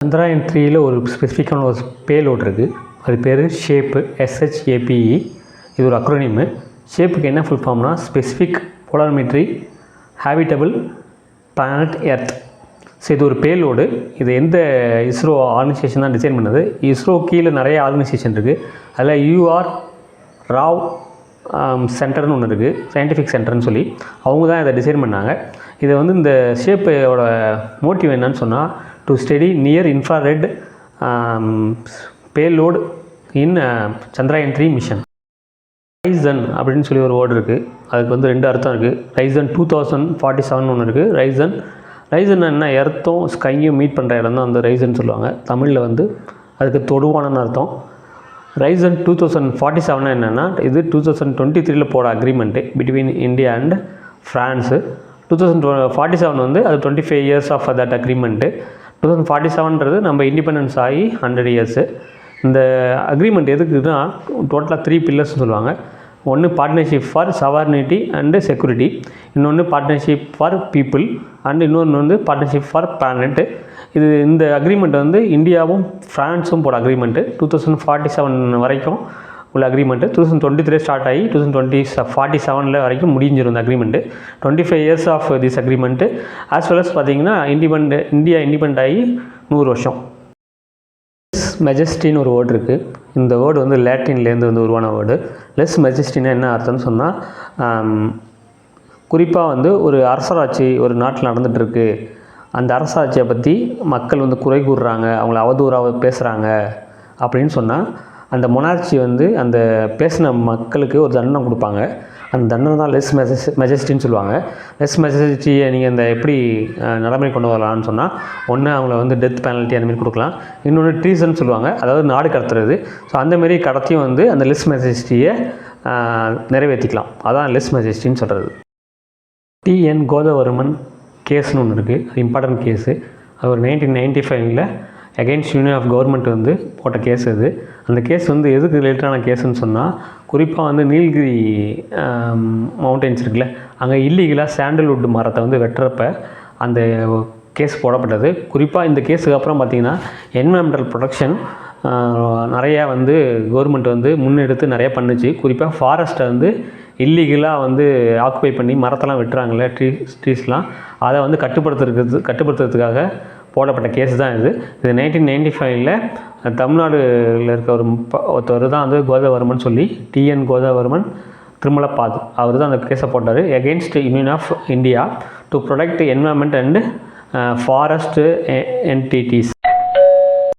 சந்திராயன் 3ல் ஒரு ஸ்பெசிஃபிக்கான ஒரு பேலோட் இருக்குது. அது பேர் ஷேப்பு, SHAPE. இது ஒரு அக்ரோனிமு. ஷேப்புக்கு என்ன ஃபுல் ஃபார்ம்னா specific polarimetry habitable planet Earth. So இது ஒரு பேலோடு. இது எந்த இஸ்ரோ ஆர்கனைசேஷன் தான் டிசைன் பண்ணது. இஸ்ரோ கீழே நிறைய ஆர்கனைசேஷன் இருக்குது. அதில் UR ராவ் சென்டர்னு ஒன்று இருக்குது, சயின்டிஃபிக் சென்டர்னு சொல்லி. அவங்க தான் இதை டிசைன் பண்ணாங்க. இதை வந்து இந்த ஷேப்போட மோட்டிவ் என்னன்னு சொன்னால், to study near infrared payload in Chandrayaan 3 mission. Reason அப்படின்னு சொல்லி ஒரு வேர்டு இருக்குது. அதுக்கு வந்து 2 அர்த்தம் இருக்குது. ரைசன் 2047 ஒன்று இருக்குது. ரைசன் என்ன, எர்த்தும் ஸ்கையும் மீட் பண்ணுற இடம் தான் அந்த ரைசன் சொல்லுவாங்க. தமிழில் வந்து அதுக்கு தொடுவானன்னு அர்த்தம். ரைசன் 2047 என்னென்னா, இது 2023 போட agreement between India and France. 2047 வந்து அது 25 இயர்ஸ் ஆஃப் தட் அக்ரிமெண்ட்டு. 2047ன்றது நம்ம இண்டிபெண்டன்ஸ் ஆகி 100 இயர்ஸு. இந்த அக்ரிமெண்ட் எதுக்குன்னா, டோட்டலாக 3 பில்லர்ஸ்னு சொல்லுவாங்க. ஒன்று பார்ட்னர்ஷிப் ஃபார் சவர்னிட்டி அண்டு செக்யூரிட்டி, இன்னொன்று பார்ட்னர்ஷிப் ஃபார் பீப்புள், அண்ட் இன்னொன்று வந்து பார்ட்னர்ஷிப் ஃபார் பிளானட்டு. இந்த அக்ரிமெண்ட் வந்து இந்தியாவும் ஃப்ரான்ஸும் போட அக்ரிமெண்ட்டு. 2047 வரைக்கும் உள்ள அக்ரிமெண்ட்டு. 2023 ஸ்டார்ட் ஆகி 2047 வரைக்கும் முடிஞ்சிடும் இந்த agreement. 25 years of this agreement. As well as பார்த்திங்கன்னா இந்தியா இண்டிபெண்ட் ஆகி 100 வருஷம். மெஜஸ்டின்னு ஒரு வேர்டு இருக்குது. இந்த வேர்டு வந்து லேட்டின்லேருந்து வந்து உருவான வேர்டு. லெஸ் மெஜஸ்டின்னா என்ன அர்த்தம்னு சொன்னால், குறிப்பாக வந்து ஒரு அரசாட்சி ஒரு நாட்டில் நடந்துகிட்ருக்கு, அந்த அரசாட்சியை பற்றி மக்கள் வந்து குறை கூறுறாங்க, அவங்கள அவதூறாக பேசுகிறாங்க அப்படின்னு சொன்னால், அந்த மொனார்ச்சி வந்து அந்த பேசின மக்களுக்கு ஒரு தண்டனை கொடுப்பாங்க. அந்த தண்டனை தான் லெஸ் மெஜஸ்டின்னு சொல்லுவாங்க. லெஸ் மெஜஸ்டியை நீங்கள் இந்த எப்படி நடைமுறை கொண்டு வரலான்னு சொன்னால், ஒன்று அவங்கள வந்து டெத் பெனல்ட்டி அந்தமாரி கொடுக்கலாம். இன்னொன்று ட்ரீசன் சொல்லுவாங்க, அதாவது நாடு கடத்துறது. ஸோ அந்தமாரி கடத்தியும் வந்து அந்த லெஸ் மெஜஸ்டியை நிறைவேற்றிக்கலாம். அதான் லெஸ் மெஜஸ்டின்னு சொல்கிறது. TN கோதவர்மன் கேஸ்னு ஒன்று இருக்குது. அது இம்பார்ட்டன்ட் கேஸு. அது ஒரு 1995ல் அகெயின்ஸ்ட் யூனியன் ஆஃப் கவர்மெண்ட் வந்து போட்ட கேஸ் அது. அந்த கேஸ் வந்து எதுக்கு ரிலேட்டடான கேஸுன்னு சொன்னால், குறிப்பாக வந்து நீலகிரி மவுண்டன்ஸ் இருக்குல்ல, அங்கே இல்லீகலாக சாண்டல்வுட் மரத்தை வந்து வெட்டுறப்ப அந்த கேஸ் போடப்பட்டது. குறிப்பாக இந்த கேஸுக்கு அப்புறம் பார்த்திங்கன்னா என்விரான்மெண்டல் ப்ரொடெக்ஷன் நிறையா வந்து கவர்மெண்ட் வந்து முன்னெடுத்து நிறையா பண்ணுச்சு. குறிப்பாக ஃபாரஸ்ட்டை வந்து இல்லீகலாக வந்து ஆக்குபை பண்ணி மரத்தெல்லாம் வெட்டுறாங்களே, ட்ரீஸ்லாம், அதை வந்து கட்டுப்படுத்துறதுக்காக போடப்பட்ட கேஸ் தான் இது. 1995ல் தமிழ்நாடுல இருக்க ஒருத்தர் தான் வந்து கோதவர்மன் சொல்லி, TN கோதவர்மன் திருமலபாத், அவர் தான் அந்த கேஸை போட்டார். Against union of India to protect environment and forest entities.